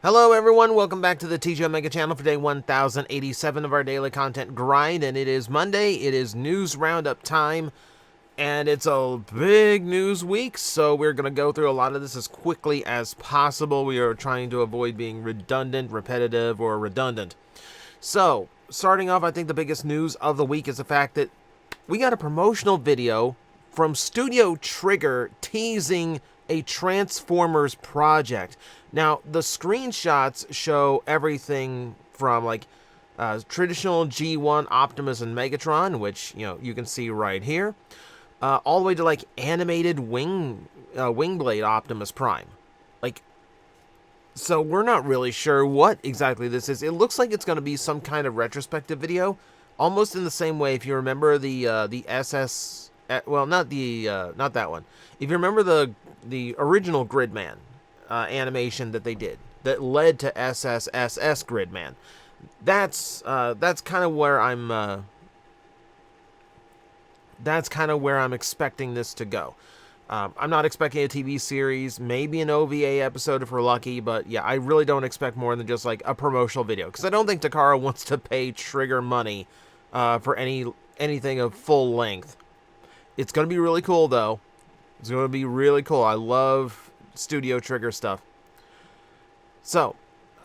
Hello everyone, welcome back to the TJOmega channel for day 1087 of our daily content grind, and it is Monday, it is news roundup time, and it's a big news week, so we're going to go through a lot of this as quickly as possible. We are trying to avoid being redundant, repetitive, or redundant. So, starting off, I think the biggest news of the week is the fact that we got a promotional video from Studio Trigger teasing a Transformers project. Now, the screenshots show everything from like traditional G1 Optimus and Megatron, which you can see right here, all the way to like animated Wingblade Optimus Prime. Like, so we're not really sure what exactly this is. It looks like it's going to be some kind of retrospective video, almost in the same way. If you remember the SS, well, not that one. If you remember the original Gridman animation that they did that led to SSSS Gridman, that's kind of where I'm expecting this to go. I'm not expecting a TV series, maybe an OVA episode if we're lucky, but yeah, I really don't expect more than just like a promotional video, because I don't think Takara wants to pay Trigger money for anything of full length. It's going to be really cool, though. It's going to be really cool. I love Studio Trigger stuff. So,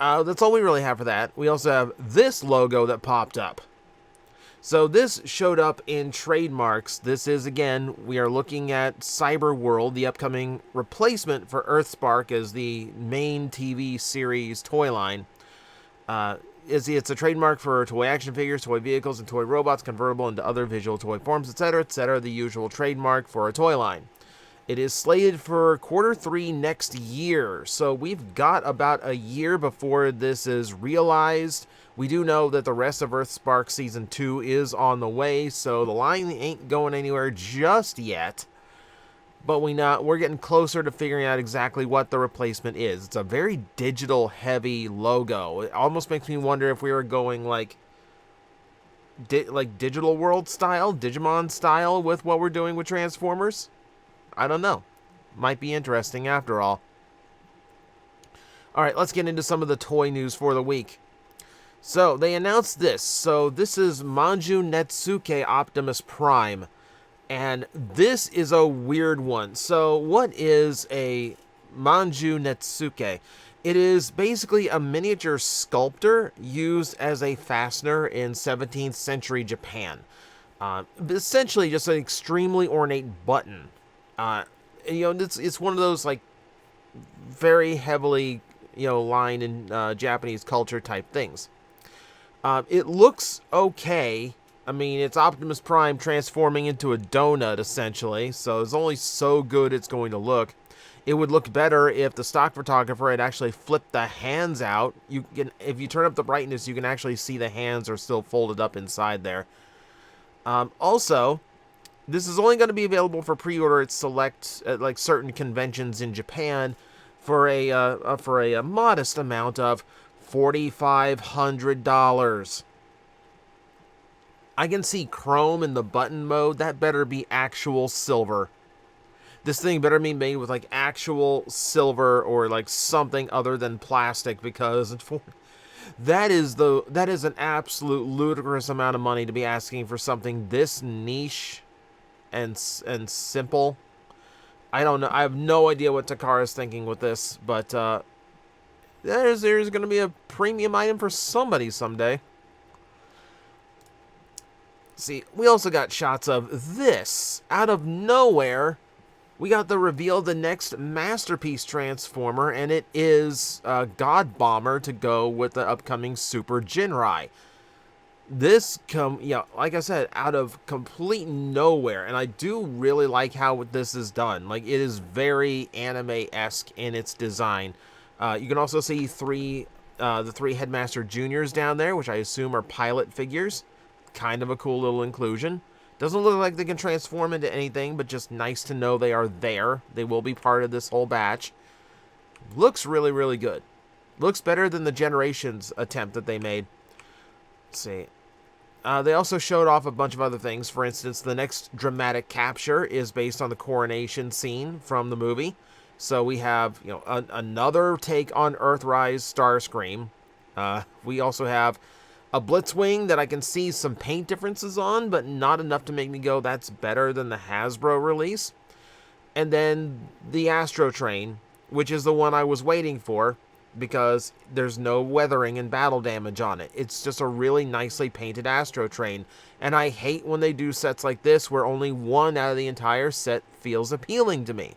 that's all we really have for that. We also have this logo that popped up. So this showed up in trademarks. This is, again, we are looking at Cyber World, the upcoming replacement for Earthspark as the main TV series toy line. It's a trademark for toy action figures, toy vehicles, and toy robots convertible into other visual toy forms, etc., etc., the usual trademark for a toy line. It is slated for Q3 next year, so we've got about a year before this is realized. We do know that the rest of Earthspark Season 2 is on the way, so the line ain't going anywhere just yet. But we're getting closer to figuring out exactly what the replacement is. It's a very digital-heavy logo. It almost makes me wonder if we were going like Digital World style, Digimon style with what we're doing with Transformers. I don't know. Might be interesting after all. Alright, let's get into some of the toy news for the week. So, they announced this. So, this is Manju Netsuke Optimus Prime. And this is a weird one. So, what is a Manju Netsuke? It is basically a miniature sculptor used as a fastener in 17th century Japan. Essentially, just an extremely ornate button. It's one of those like very heavily lined in Japanese culture type things. It looks okay. I mean, it's Optimus Prime transforming into a donut essentially, so it's only so good it's going to look. It would look better if the stock photographer had actually flipped the hands out. If you turn up the brightness, you can actually see the hands are still folded up inside there. Also, this is only going to be available for pre-order at certain conventions in Japan for a modest amount of $4,500. I can see chrome in the button mode. That better be actual silver. This thing better be made with like actual silver or like something other than plastic, because that is an absolute ludicrous amount of money to be asking for something this niche and simple. I don't know. I have no idea what Takara is thinking with this, but there's going to be a premium item for somebody someday. See, we also got shots of this out of nowhere. We got the reveal of the next Masterpiece Transformer, and it is God Bomber to go with the upcoming Super Jinrai. This like I said, out of complete nowhere, and I do really like how this is done. Like, it is very anime-esque in its design. You can also see the three Headmaster Juniors down there, which I assume are pilot figures. Kind of a cool little inclusion. Doesn't look like they can transform into anything, but just nice to know they are there. They will be part of this whole batch. Looks really, really good. Looks better than the Generations attempt that they made. Let's see. They also showed off a bunch of other things. For instance, the next dramatic capture is based on the coronation scene from the movie. So we have, another take on Earthrise Starscream. We also have a Blitzwing that I can see some paint differences on, but not enough to make me go, that's better than the Hasbro release. And then the Astro Train, which is the one I was waiting for, because there's no weathering and battle damage on it. It's just a really nicely painted Astro Train. And I hate when they do sets like this where only one out of the entire set feels appealing to me.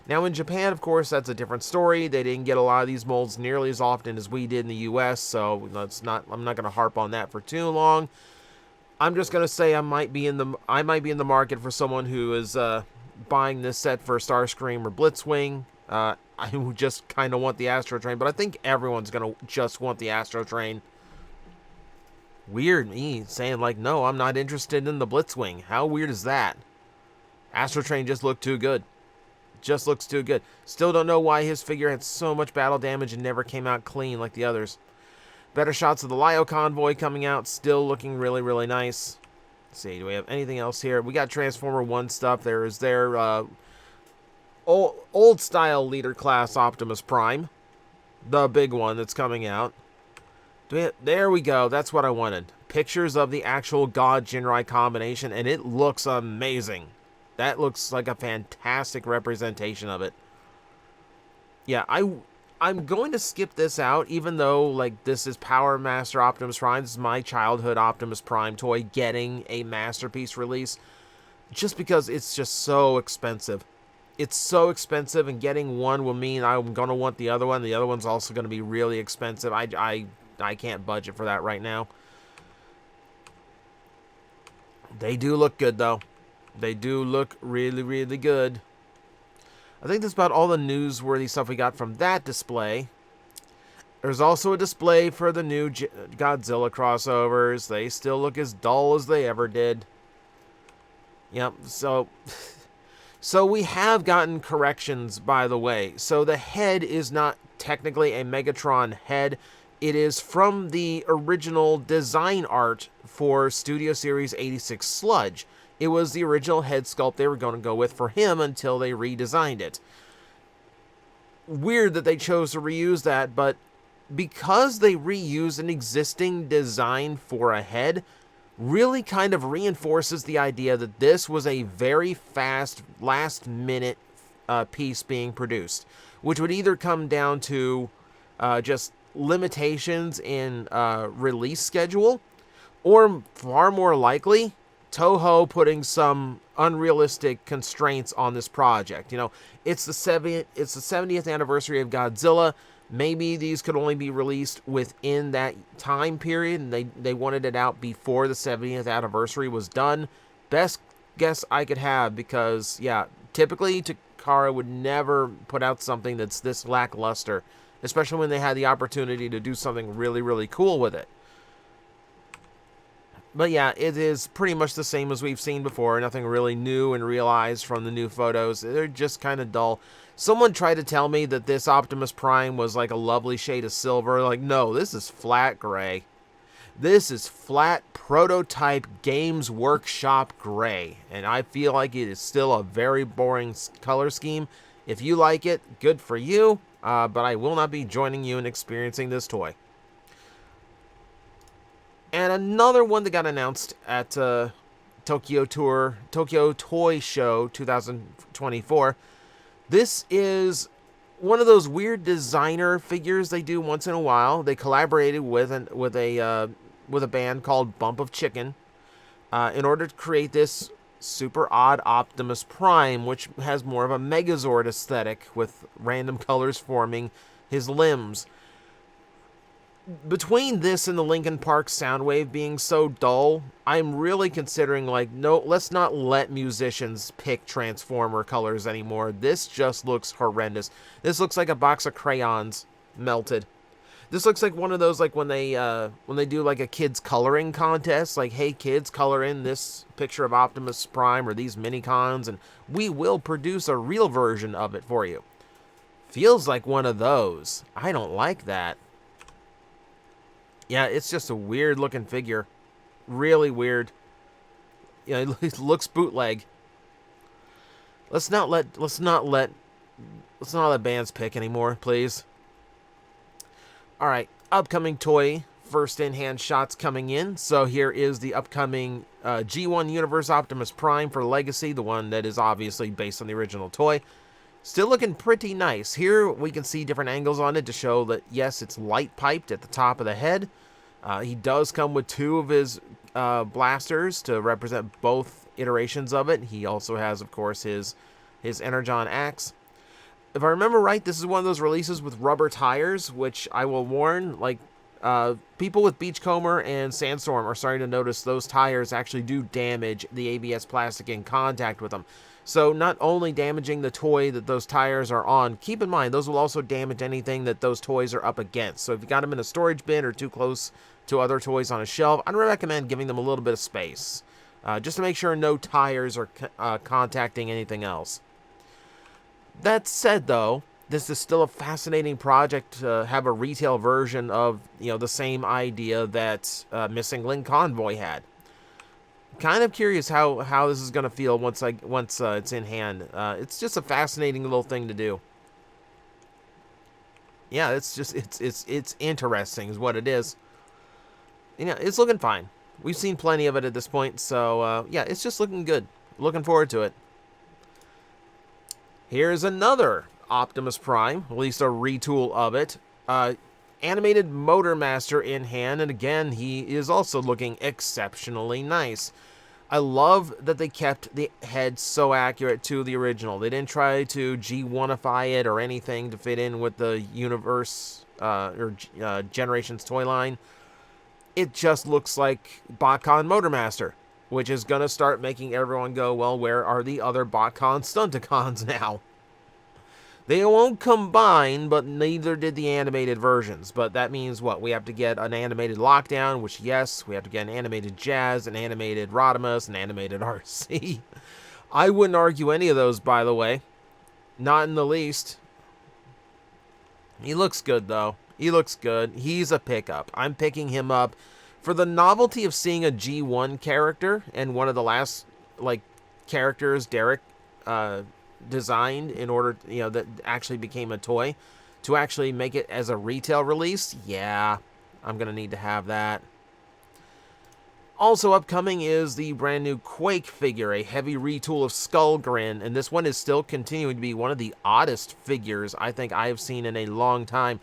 Now in Japan, of course, that's a different story. They didn't get a lot of these molds nearly as often as we did in the US, so I'm not going to harp on that for too long. I'm just going to say I might be in the market for someone who is buying this set for Starscream or Blitzwing. I just kind of want the Astro Train, but I think everyone's going to just want the Astro Train. Weird me saying like, no, I'm not interested in the Blitzwing. How weird is that? Astro Train just looked too good. Just looks too good. Still don't know why his figure had so much battle damage and never came out clean like the others. Better shots of the Lio Convoy coming out. Still looking really, really nice. Let's see, do we have anything else here? We got Transformer 1 stuff. There is their old style leader class Optimus Prime. The big one that's coming out. There we go. That's what I wanted. Pictures of the actual God Jinrai combination, and it looks amazing. That looks like a fantastic representation of it. Yeah, I'm going to skip this out, even though, like, this is Power Master Optimus Prime. This is my childhood Optimus Prime toy getting a Masterpiece release. Just because it's just so expensive. It's so expensive, and getting one will mean I'm going to want the other one. The other one's also going to be really expensive. I can't budget for that right now. They do look good, though. They do look really, really good. I think that's about all the newsworthy stuff we got from that display. There's also a display for the new Godzilla crossovers. They still look as dull as they ever did. Yep, so we have gotten corrections, by the way. So the head is not technically a Megatron head. It is from the original design art for Studio Series 86 Sludge. It was the original head sculpt they were going to go with for him until they redesigned it. Weird that they chose to reuse that, but because they reused an existing design for a head, really kind of reinforces the idea that this was a very fast, last-minute piece being produced, which would either come down to just limitations in release schedule, or far more likely, Toho putting some unrealistic constraints on this project. You know, it's the 70th anniversary of Godzilla. Maybe these could only be released within that time period, and they wanted it out before the 70th anniversary was done. Best guess I could have, because, yeah, typically Takara would never put out something that's this lackluster, especially when they had the opportunity to do something really, really cool with it. But yeah, it is pretty much the same as we've seen before. Nothing really new and realized from the new photos. They're just kind of dull. Someone tried to tell me that this Optimus Prime was like a lovely shade of silver. Like, no, this is flat gray. This is flat prototype Games Workshop gray. And I feel like it is still a very boring color scheme. If you like it, good for you. But I will not be joining you in experiencing this toy. And another one that got announced at Tokyo Toy Show 2024. This is one of those weird designer figures they do once in a while. They collaborated with a band called Bump of Chicken in order to create this super odd Optimus Prime, which has more of a Megazord aesthetic with random colors forming his limbs. Between this and the Linkin Park Soundwave being so dull, I'm really considering, like, no, let's not let musicians pick Transformer colors anymore. This just looks horrendous. This looks like a box of crayons melted. This looks like one of those, like, when they do, like, a kids coloring contest. Like, hey, kids, color in this picture of Optimus Prime or these mini-cons, and we will produce a real version of it for you. Feels like one of those. I don't like that. Yeah, it's just a weird-looking figure. Really weird. You know, it looks bootleg. Let's not let let's not let bands pick anymore, please. Alright, upcoming toy, first in-hand shots coming in. So here is the upcoming G1 Universe Optimus Prime for Legacy, the one that is obviously based on the original toy. Still looking pretty nice. Here we can see different angles on it to show that, yes, it's light piped at the top of the head. He does come with 2 of his blasters to represent both iterations of it. He also has, of course, his Energon axe. If I remember right, this is one of those releases with rubber tires, which I will warn, like, people with Beachcomber and Sandstorm are starting to notice those tires actually do damage the ABS plastic in contact with them. So not only damaging the toy that those tires are on, keep in mind those will also damage anything that those toys are up against. So if you got them in a storage bin or too close to other toys on a shelf, I'd recommend giving them a little bit of space, just to make sure no tires are contacting anything else. That said, though, this is still a fascinating project to have a retail version of, the same idea that Missing Link Convoy had. Kind of curious how this is going to feel once it's in hand. It's just a fascinating little thing to do. Yeah, it's interesting is what it is. It's looking fine. We've seen plenty of it at this point, so yeah, it's just looking good. Looking forward to it. Here's another Optimus Prime, at least a retool of it. Animated Motor Master in hand, and again, he is also looking exceptionally nice. I love that they kept the head so accurate to the original. They didn't try to G1ify it or anything to fit in with the Universe or Generations toy line. It just looks like BotCon Motor Master, which is going to start making everyone go, well, where are the other BotCon Stunticons now? They won't combine, but neither did the animated versions. But that means what? We have to get an animated Lockdown, which, yes, we have to get an animated Jazz, an animated Rodimus, an animated RC. I wouldn't argue any of those, by the way. Not in the least. He looks good, though. He looks good. He's a pickup. I'm picking him up for the novelty of seeing a G1 character, and one of the last, characters Derek designed in order, that actually became a toy, to actually make it as a retail release. Yeah, I'm going to need to have that. Also upcoming is the brand new Quake figure, a heavy retool of Skullgrin, and this one is still continuing to be one of the oddest figures I think I have seen in a long time.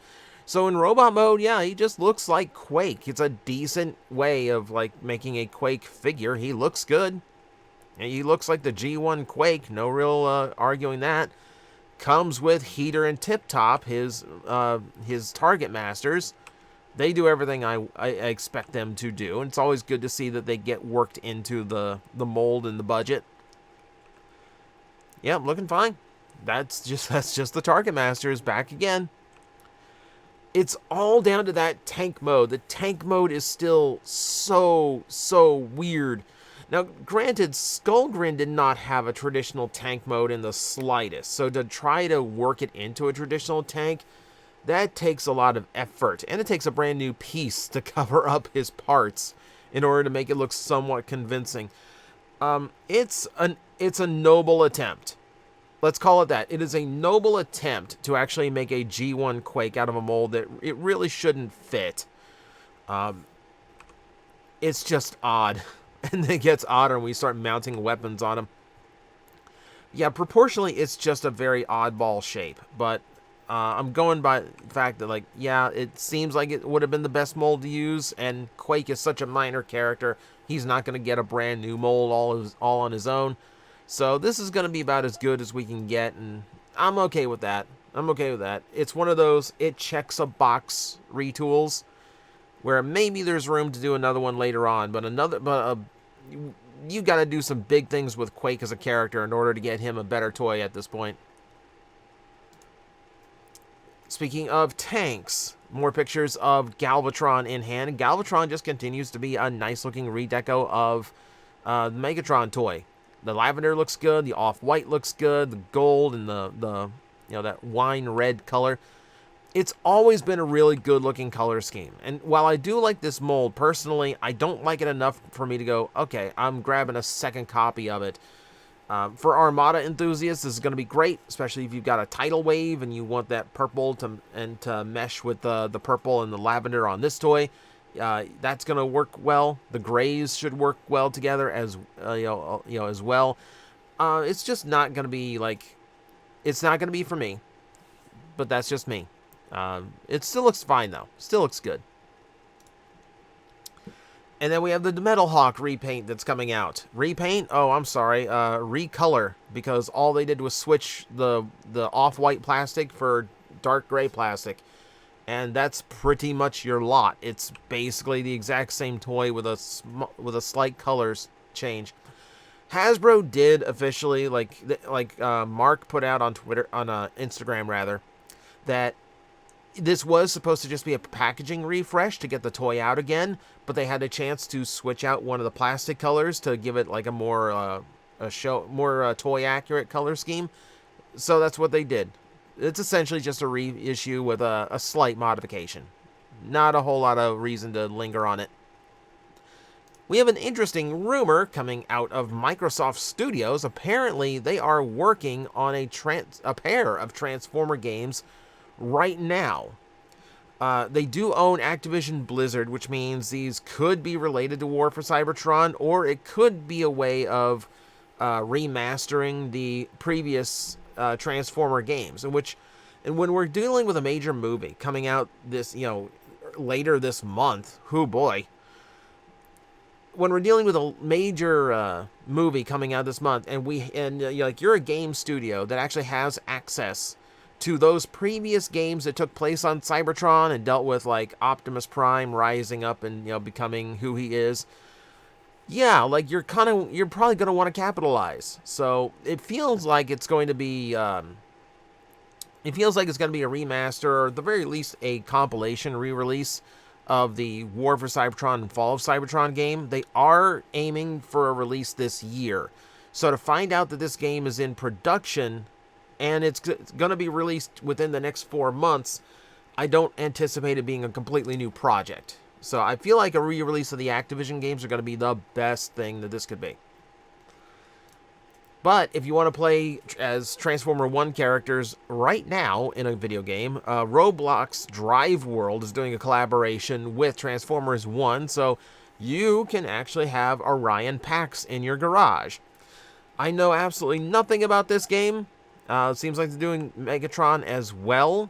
So in robot mode, yeah, he just looks like Quake. It's a decent way of, making a Quake figure. He looks good. He looks like the G1 Quake, no real arguing that. Comes with Heater and Tip Top, his Target Masters. They do everything I expect them to do, and it's always good to see that they get worked into the mold and the budget. Yep, looking fine. That's just the Target Masters back again. It's all down to that tank mode. The tank mode is still so weird. Now, granted, Skullgrin did not have a traditional tank mode in the slightest, so to try to work it into a traditional tank, that takes a lot of effort, and it takes a brand new piece to cover up his parts in order to make it look somewhat convincing. It's a noble attempt. Let's call it that. It is a noble attempt to actually make a G1 Quake out of a mold that it really shouldn't fit. It's just odd. And then it gets odder when we start mounting weapons on him. Yeah, proportionally, it's just a very oddball shape. But I'm going by the fact that, yeah, it seems like it would have been the best mold to use. And Quake is such a minor character. He's not going to get a brand new mold all on his own. So this is going to be about as good as we can get. And I'm okay with that. It's one of those, it checks a box retools, where maybe there's room to do another one later on, but you got to do some big things with Quake as a character in order to get him a better toy at this point. Speaking of tanks, more pictures of Galvatron in hand. Galvatron just continues to be a nice-looking redeco of the Megatron toy. The lavender looks good, the off-white looks good, the gold and the that wine red color. It's always been a really good-looking color scheme. And while I do like this mold, personally, I don't like it enough for me to go, okay, I'm grabbing a second copy of it. For Armada enthusiasts, this is going to be great, especially if you've got a tidal wave and you want that purple to mesh with the purple and the lavender on this toy. That's going to work well. The grays should work well together as as well. It's just not going to be it's not going to be for me, but that's just me. It still looks fine though. Still looks good. And then we have the Metal Hawk repaint that's coming out. Repaint? Oh, I'm sorry. Recolor, because all they did was switch the off-white plastic for dark gray plastic. And that's pretty much your lot. It's basically the exact same toy with a slight colors change. Hasbro did officially, Mark put out on Twitter, on Instagram rather, that this was supposed to just be a packaging refresh to get the toy out again, but they had a chance to switch out one of the plastic colors to give it like a more toy accurate color scheme. So that's what they did. It's essentially just a reissue with a slight modification. Not a whole lot of reason to linger on it. We have an interesting rumor coming out of Microsoft Studios. Apparently, they are working on a pair of Transformer games right now. They do own Activision Blizzard, which means these could be related to War for Cybertron, or it could be a way of remastering the previous Transformer games. And when we're dealing with a major movie coming out this, later this month, oh boy. When we're dealing with a major movie coming out this month, and you're a game studio that actually has access to those previous games that took place on Cybertron and dealt with like Optimus Prime rising up and becoming who he is. Yeah, like you're probably going to want to capitalize. So it feels like it's going to be a remaster, or at the very least a compilation re-release of the War for Cybertron and Fall of Cybertron game. They are aiming for a release this year. So to find out that this game is in production and it's going to be released within the next 4 months, I don't anticipate it being a completely new project. So I feel like a re-release of the Activision games are going to be the best thing that this could be. But if you want to play as Transformer 1 characters right now in a video game, Roblox Drive World is doing a collaboration with Transformers 1, so you can actually have Orion Pax in your garage. I know absolutely nothing about this game. It seems like they're doing Megatron as well.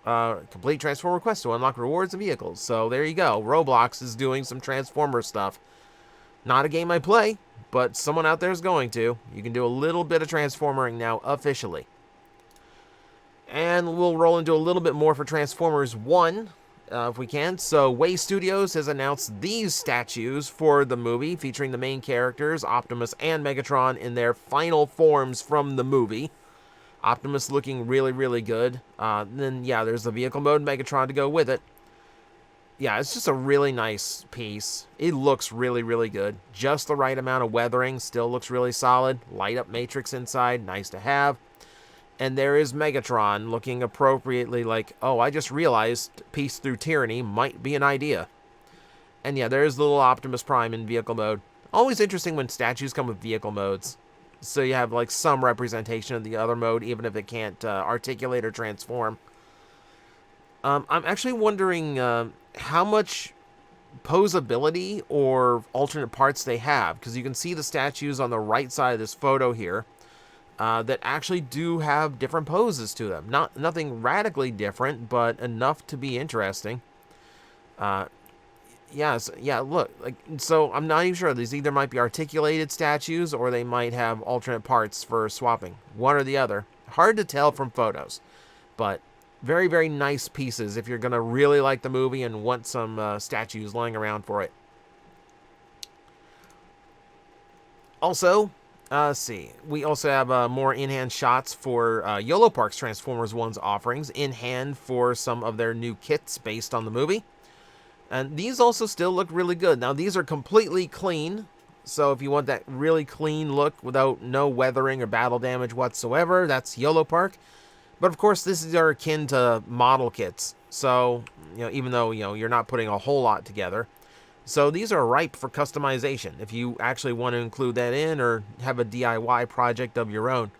Complete Transformer quest to unlock rewards and vehicles. So there you go. Roblox is doing some Transformer stuff. Not a game I play, but someone out there is going to. You can do a little bit of Transformering now officially. And we'll roll into a little bit more for Transformers 1, if we can. So Way Studios has announced these statues for the movie, featuring the main characters, Optimus and Megatron, in their final forms from the movie. Optimus looking really, really good. Then, yeah, there's the vehicle mode Megatron to go with it. Yeah, it's just a really nice piece. It looks really, really good. Just the right amount of weathering. Still looks really solid. Light up matrix inside. Nice to have. And there is Megatron looking appropriately like, oh, I just realized Peace Through Tyranny might be an idea. And yeah, there's the little Optimus Prime in vehicle mode. Always interesting when statues come with vehicle modes. So you have like some representation of the other mode, even if it can't articulate or transform. I'm actually wondering how much posability or alternate parts they have, because you can see the statues on the right side of this photo here that actually do have different poses to them. Nothing radically different, but enough to be interesting. Yeah, look, so I'm not even sure. These either might be articulated statues or they might have alternate parts for swapping. One or the other. Hard to tell from photos, but very, very nice pieces if you're going to really like the movie and want some statues lying around for it. Also, let's see. We also have more in-hand shots for YOLO Park's Transformers 1's offerings in hand for some of their new kits based on the movie. And these also still look really good. Now, these are completely clean. So if you want that really clean look without no weathering or battle damage whatsoever, that's YOLO Park. But of course, this is akin to model kits. So, even though, you're not putting a whole lot together, So these are ripe for customization if you actually want to include that in or have a DIY project of your own.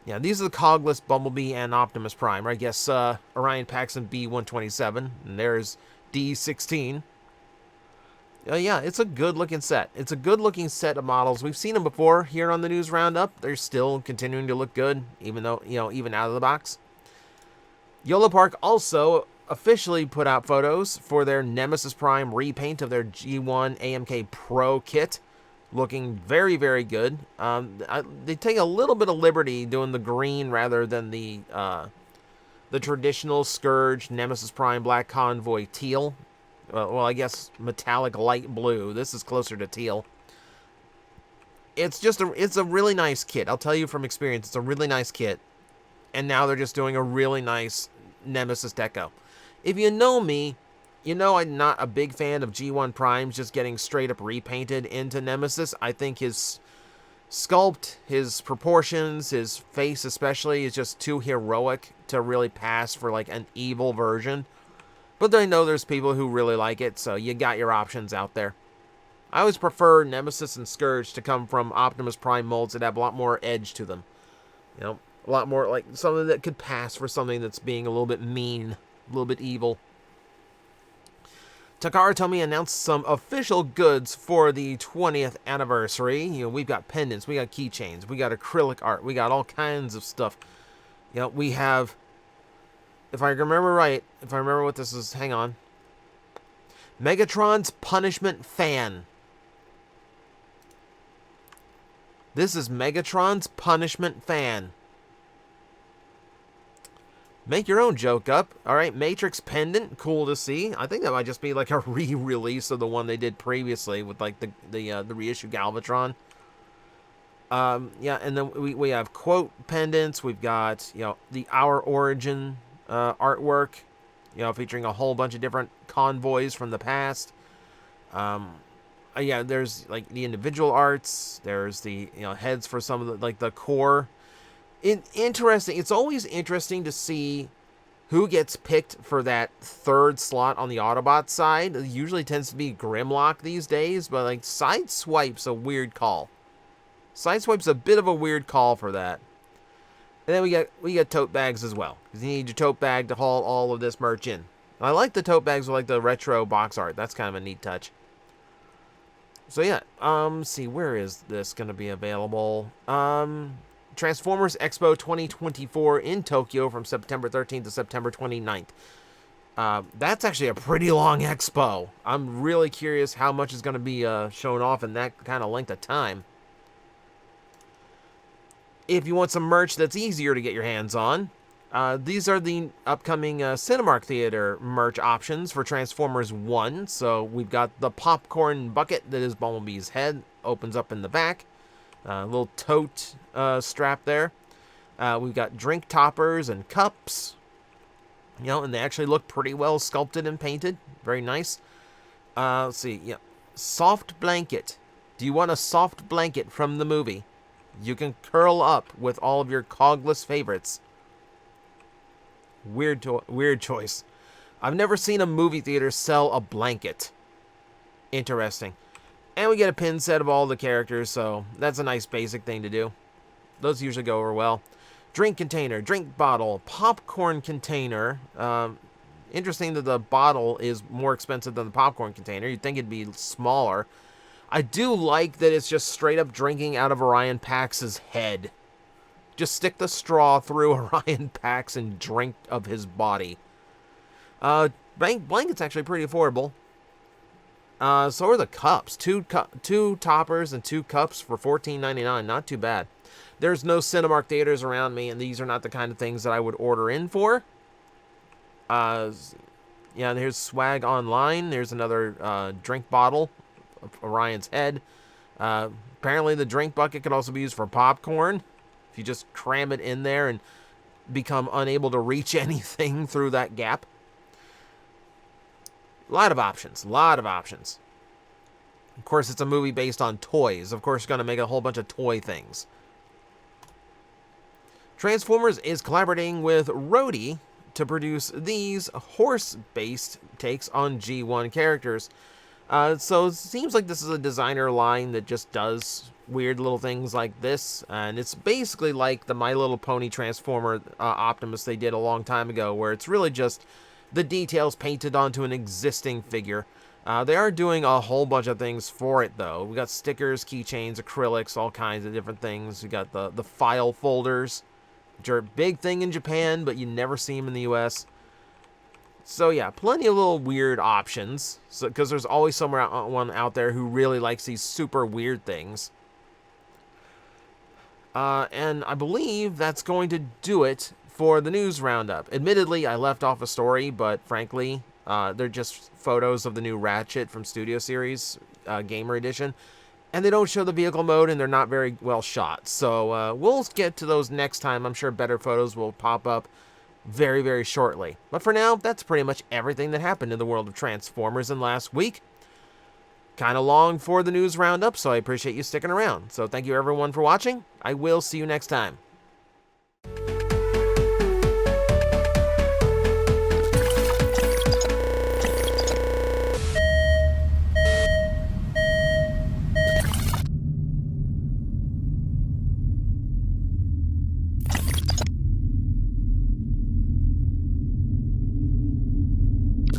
Yeah, these are the cogless Bumblebee and Optimus Prime, right? Yes, Orion Paxson B127, and there's D16. Yeah, it's a good-looking set. It's a good-looking set of models. We've seen them before here on the News Roundup. They're still continuing to look good, even though, even out of the box. YOLO Park also officially put out photos for their Nemesis Prime repaint of their G1 AMK Pro kit. Looking very, very good. They take a little bit of liberty doing the green rather than the traditional Scourge Nemesis Prime Black Convoy teal. Well, I guess metallic light blue. This is closer to teal. It's a really nice kit. I'll tell you from experience, it's a really nice kit. And now they're just doing a really nice Nemesis deco. If you know me, you know I'm not a big fan of G1 Primes just getting straight up repainted into Nemesis. I think his sculpt, his proportions, his face especially, is just too heroic to really pass for like an evil version. But I know there's people who really like it, so you got your options out there. I always prefer Nemesis and Scourge to come from Optimus Prime molds that have a lot more edge to them. A lot more like something that could pass for something that's being a little bit mean, a little bit evil. Takara Tomy announced some official goods for the 20th anniversary. We've got pendants, we got keychains, we got acrylic art, we got all kinds of stuff. We have, if I remember right, if I remember what this is, hang on. Megatron's Punishment Fan. This is Megatron's Punishment Fan. Make your own joke up. All right, Matrix Pendant, cool to see. I think that might just be like a re-release of the one they did previously with like the reissue Galvatron. Yeah, and then we have quote pendants. We've got the Our Origin artwork, featuring a whole bunch of different convoys from the past. Yeah, there's like the individual arts. There's the heads for some of the core. Interesting. It's always interesting to see who gets picked for that third slot on the Autobot side. It usually tends to be Grimlock these days, but like Sideswipe's a weird call. Sideswipe's a bit of a weird call for that. And then we got tote bags as well, because you need your tote bag to haul all of this merch in. I like the tote bags with like the retro box art. That's kind of a neat touch. So yeah, see, where is this going to be available? Transformers Expo 2024 in Tokyo from September 13th to September 29th. That's actually a pretty long expo. I'm really curious how much is going to be shown off in that kind of length of time. If you want some merch that's easier to get your hands on, these are the upcoming Cinemark Theater merch options for Transformers 1. So we've got the popcorn bucket that is Bumblebee's head, opens up in the back. Little tote strap there. We've got drink toppers and cups. And they actually look pretty well sculpted and painted. Very nice. Let's see. Yeah, soft blanket. Do you want a soft blanket from the movie? You can curl up with all of your cogless favorites. Weird choice. I've never seen a movie theater sell a blanket. Interesting. And we get a pin set of all the characters, so that's a nice basic thing to do. Those usually go over well. Drink container, drink bottle, popcorn container. Interesting that the bottle is more expensive than the popcorn container. You'd think it'd be smaller. I do like that it's just straight up drinking out of Orion Pax's head. Just stick the straw through Orion Pax and drink of his body. Blanket's actually pretty affordable. So are the cups. Two toppers and 2 cups for $14.99. Not too bad. There's no Cinemark theaters around me, and these are not the kind of things that I would order in for. Yeah, and here's swag online. There's another drink bottle of Orion's head. Apparently the drink bucket could also be used for popcorn. If you just cram it in there and become unable to reach anything through that gap. A lot of options. Of course, it's a movie based on toys. Of course, it's going to make a whole bunch of toy things. Transformers is collaborating with Rhodey to produce these horse-based takes on G1 characters. So it seems like this is a designer line that just does weird little things like this, and it's basically like the My Little Pony Transformer Optimus they did a long time ago, where it's really just the details painted onto an existing figure. They are doing a whole bunch of things for it, though. We got stickers, keychains, acrylics, all kinds of different things. We got the file folders, which are a big thing in Japan, but you never see them in the US. So yeah, plenty of little weird options, because there's always someone out there who really likes these super weird things. And I believe that's going to do it for the news roundup. Admittedly, I left off a story, but frankly, they're just photos of the new Ratchet from Studio Series, Gamer Edition, and they don't show the vehicle mode, and they're not very well shot. So we'll get to those next time. I'm sure better photos will pop up very, very shortly. But for now, that's pretty much everything that happened in the world of Transformers in last week. Kind of long for the news roundup, so I appreciate you sticking around. So thank you everyone for watching. I will see you next time.